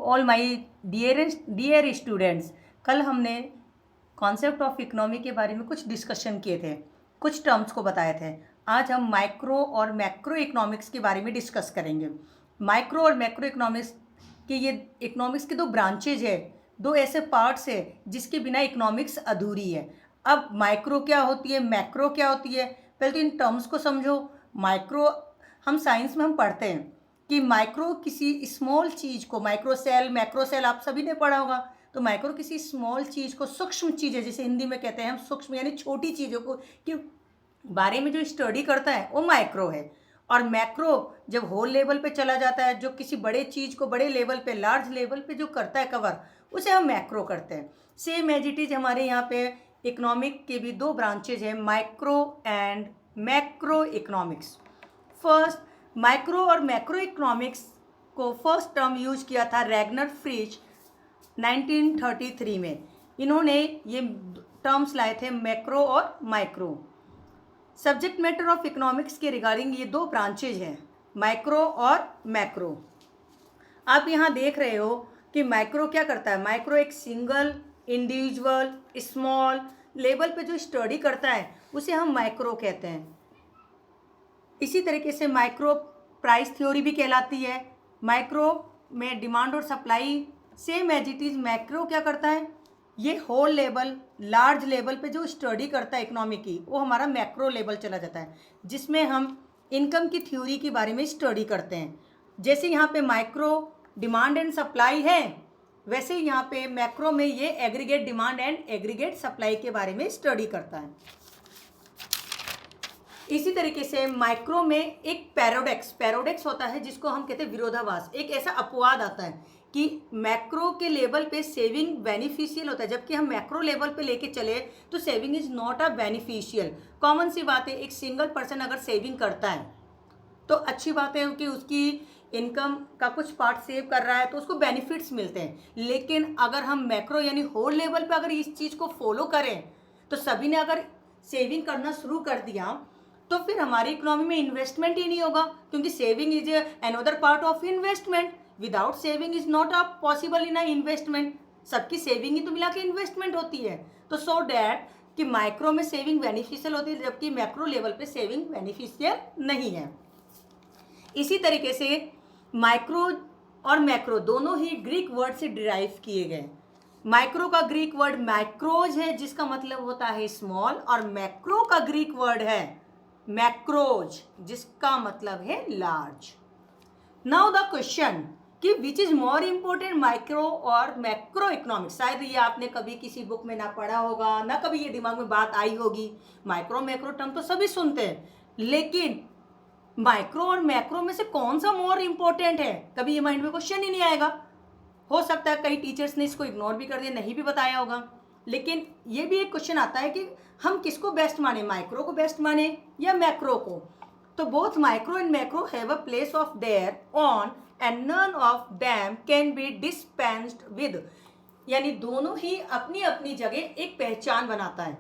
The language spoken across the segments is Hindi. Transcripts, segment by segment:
All my dear students. कल हमने कॉन्सेप्ट ऑफ इकोनॉमी के बारे में कुछ डिस्कशन किए थे, कुछ टर्म्स को बताए थे। आज हम माइक्रो और मैक्रो इकोनॉमिक्स के बारे में डिस्कस करेंगे। माइक्रो और मैक्रो इकोनॉमिक्स के ये इकोनॉमिक्स के दो ब्रांचेज है, दो ऐसे पार्ट्स है जिसके बिना इकोनॉमिक्स अधूरी है। अब माइक्रो क्या होती है, मैक्रो क्या होती है, पहले तो इन टर्म्स को समझो। माइक्रो हम साइंस में हम पढ़ते हैं कि माइक्रो किसी स्मॉल चीज़ को, माइक्रो सेल मैक्रो सेल आप सभी ने पढ़ा होगा। तो माइक्रो किसी स्मॉल चीज़ को, सूक्ष्म चीज़ें जिसे हिंदी में कहते हैं हम सूक्ष्म, यानी छोटी चीज़ों को के बारे में जो स्टडी करता है वो माइक्रो है। और मैक्रो जब होल लेवल पे चला जाता है, जो किसी बड़े चीज़ को बड़े लेवल पे, लार्ज लेवल पे जो करता है कवर, उसे हम मैक्रो करते हैं। सेम एज इट इज़ हमारे यहाँ पे इकोनॉमिक के भी दो ब्रांचेज हैं, micro and macro economics. First micro और मैक्रो इकोनॉमिक्स को फर्स्ट टर्म यूज किया था रैगनर फ्रिज 1933 में। इन्होंने ये टर्म्स लाए थे मैक्रो और micro. Subject matter of economics के रिगार्डिंग ये दो ब्रांचेज हैं, माइक्रो और मैक्रो। आप यहाँ देख रहे हो कि माइक्रो क्या करता है। माइक्रो एक सिंगल इंडिविजुअल स्मॉल लेवल पे जो स्टडी करता है उसे हम माइक्रो कहते हैं। इसी तरीके से माइक्रो प्राइस थ्योरी भी कहलाती है। माइक्रो में डिमांड और supply same as it is. Macro क्या करता है, ये होल लेवल लार्ज लेवल पे जो स्टडी करता है इकोनॉमी की, वो हमारा मैक्रो लेवल चला जाता है, जिसमें हम इनकम की थ्योरी के बारे में स्टडी करते हैं। जैसे यहाँ पे माइक्रो डिमांड एंड सप्लाई है, वैसे यहाँ पे मैक्रो में ये aggregate demand and aggregate supply के बारे में स्टडी करता है। इसी तरीके से माइक्रो में एक पैराडॉक्स होता है जिसको हम कहते हैं विरोधाभास। एक ऐसा अपवाद आता है कि मैक्रो के लेवल पे सेविंग बेनिफिशियल होता है, जबकि हम मैक्रो लेवल पे लेके चले तो saving is not a beneficial. Common सी बात है, एक सिंगल पर्सन अगर सेविंग करता है तो अच्छी बात है कि उसकी इनकम का कुछ पार्ट सेव कर रहा है तो उसको बेनिफिट्स मिलते हैं। लेकिन अगर हम मैक्रो यानी होल लेवल पे अगर इस चीज़ को फॉलो करें तो सभी ने अगर सेविंग करना शुरू कर दिया तो फिर हमारी इकोनॉमी में इन्वेस्टमेंट ही नहीं होगा, क्योंकि saving is another part of investment. Without saving is not a possible in a investment. सबकी सेविंग ही तो मिला के इन्वेस्टमेंट होती है। तो सो डैट कि माइक्रो में सेविंग बेनिफिशियल होती है, जबकि मैक्रो लेवल पे सेविंग बेनिफिशियल नहीं है। इसी तरीके से माइक्रो और मैक्रो दोनों ही ग्रीक वर्ड से डिराइव किए गए। माइक्रो का ग्रीक वर्ड मैक्रोज है जिसका मतलब होता है स्मॉल, और मैक्रो का ग्रीक वर्ड है मैक्रोज जिसका मतलब है लार्ज। नाउ द क्वेश्चन कि which is more important, micro और मैक्रो इकोनॉमिक्स। शायद ये आपने कभी किसी बुक में ना पढ़ा होगा, ना कभी ये दिमाग में बात आई होगी। माइक्रो मैक्रो टर्म तो सभी सुनते हैं, लेकिन माइक्रो और मैक्रो में से कौन सा मोर इंपॉर्टेंट है, कभी ये माइंड में क्वेश्चन ही नहीं आएगा। हो सकता है कई टीचर्स ने इसको इग्नोर भी कर दिया, नहीं भी बताया होगा। लेकिन ये भी एक क्वेश्चन आता है कि हम किसको बेस्ट माने, माइक्रो को बेस्ट माने या मैक्रो को। तो both micro and macro have a place of their own and none of them can be dispensed with. यानी दोनों ही अपनी अपनी जगह एक पहचान बनाता है,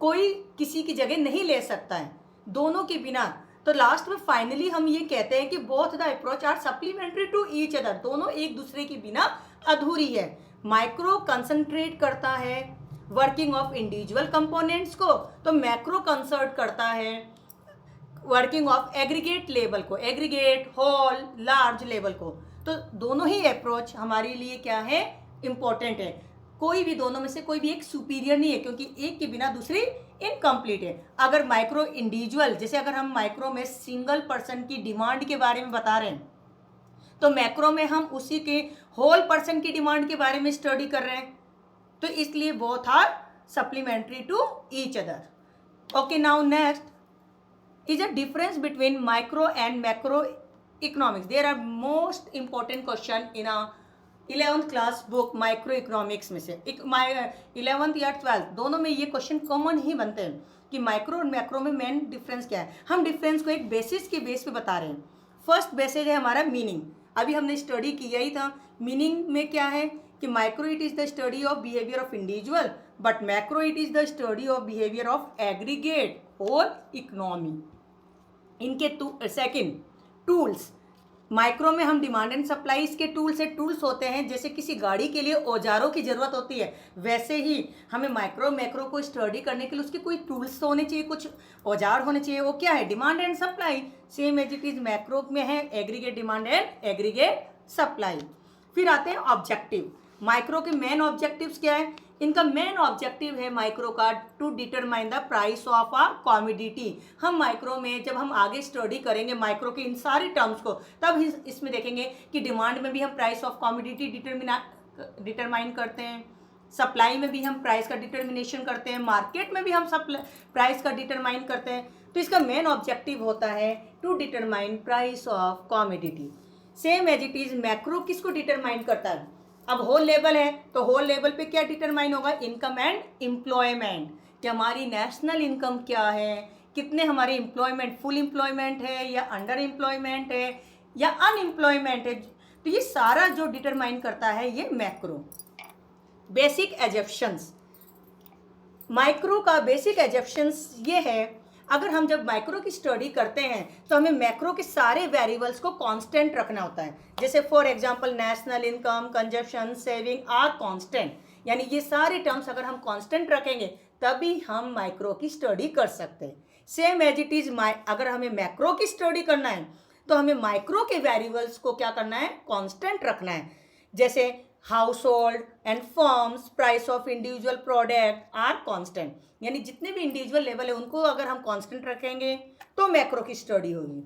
कोई किसी की जगह नहीं ले सकता है, दोनों के बिना। तो लास्ट में फाइनली हम ये कहते हैं कि both the approach are supplementary to each other. दोनों एक दूसरे के बिना अधूरी है। माइक्रो कंसंट्रेट करता है वर्किंग ऑफ इंडिविजुअल कंपोनेंट्स को, तो मैक्रो कंसर्ट करता है वर्किंग ऑफ एग्रीगेट लेवल को, एग्रीगेट होल लार्ज लेवल को। तो दोनों ही अप्रोच हमारे लिए क्या है, इंपॉर्टेंट है। कोई भी दोनों में से कोई भी एक सुपीरियर नहीं है, क्योंकि एक के बिना दूसरी इनकम्प्लीट है। अगर माइक्रो इंडिविजुअल, जैसे अगर हम माइक्रो में सिंगल पर्सन की डिमांड के बारे में बता रहे हैं, तो मैक्रो में हम उसी के होल पर्सन की डिमांड के बारे में स्टडी कर रहे हैं। तो इसलिए both are supplementary to each other. Okay, now next is a difference between micro and macro economics. There are most important question in a 11th class book micro economics में से। 11th या 12th दोनों में ये क्वेश्चन कॉमन ही बनते हैं कि माइक्रो और मैक्रो में मेन डिफरेंस क्या है। हम डिफरेंस को एक बेसिस के बेस पे बता रहे हैं। फर्स्ट बेसिस है हमारा मीनिंग, अभी हमने स्टडी किया ही था। मीनिंग में क्या है कि micro it is the study of behaviour of individual, but macro it is the study of behaviour of aggregate और इकोनॉमी। इनके सेकंड टूल्स, माइक्रो में हम डिमांड एंड सप्लाई के टूल्स होते हैं, जैसे किसी गाड़ी के लिए औजारों की ज़रूरत होती है, वैसे ही हमें माइक्रो मैक्रो को स्टडी करने के लिए उसके कोई टूल्स तो होने चाहिए, कुछ औजार होने चाहिए। वो क्या है? Demand and supply, same as it is macro में है aggregate demand and aggregate supply. फिर आते हैं ऑब्जेक्टिव। माइक्रो के मेन ऑब्जेक्टिव्स क्या है? इनका मेन ऑब्जेक्टिव है माइक्रो का to determine the price of a commodity. हम माइक्रो में जब हम आगे स्टडी करेंगे माइक्रो के इन सारे टर्म्स को, तब इसमें देखेंगे कि डिमांड में भी हम प्राइस ऑफ कॉमोडिटी डिटरमाइन करते हैं, सप्लाई में भी हम प्राइस का डिटर्मिनेशन करते हैं, मार्केट में भी हम प्राइस का डिटरमाइन करते हैं। तो इसका मेन ऑब्जेक्टिव होता है to determine price of commodity. Same as it is macro किसको डिटरमाइन करता है? अब होल लेवल है तो होल लेवल पे क्या डिटरमाइन होगा? इनकम एंड एम्प्लॉयमेंट, कि हमारी नेशनल इनकम क्या है, कितने हमारे एम्प्लॉयमेंट, फुल एम्प्लॉयमेंट है या अंडर एम्प्लॉयमेंट है या अनएम्प्लॉयमेंट है। तो ये सारा जो डिटरमाइन करता है ये मैक्रो। बेसिक एजप्शंस, माइक्रो का बेसिक एजप्शंस ये है, अगर हम जब माइक्रो की स्टडी करते हैं तो हमें मैक्रो के सारे वेरिएबल्स को कांस्टेंट रखना होता है। जैसे for example national income, consumption, saving are constant, यानी ये सारे टर्म्स अगर हम कांस्टेंट रखेंगे तभी हम माइक्रो की स्टडी कर सकते हैं। सेम एज इट इज अगर हमें मैक्रो की स्टडी करना है तो हमें माइक्रो के वेरिएबल्स को क्या करना है? कांस्टेंट रखना है। जैसे household and firms price of individual product are constant, यानी जितने भी इंडिविजुअल लेवल है उनको अगर हम कांस्टेंट रखेंगे तो मैक्रो की स्टडी होगी।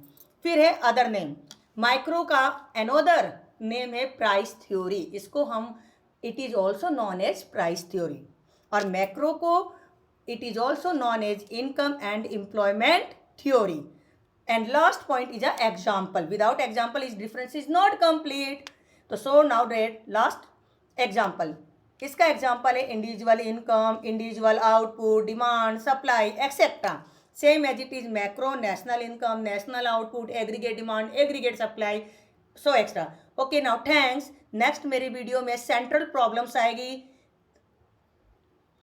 फिर है अदर नेम, माइक्रो का अनदर नेम है प्राइस थ्योरी, इसको हम it is also known as price theory. और मैक्रो को it is also known as income and employment theory. And last point is a example, without example is difference is not complete. तो so now read last example, इसका एग्जाम्पल है individual income, individual output, demand, supply etcetera. Same as it is macro, national income, national output, aggregate demand, aggregate supply, so extra. Okay now thanks. Next मेरी वीडियो में सेंट्रल प्रॉब्लम्स आएगी,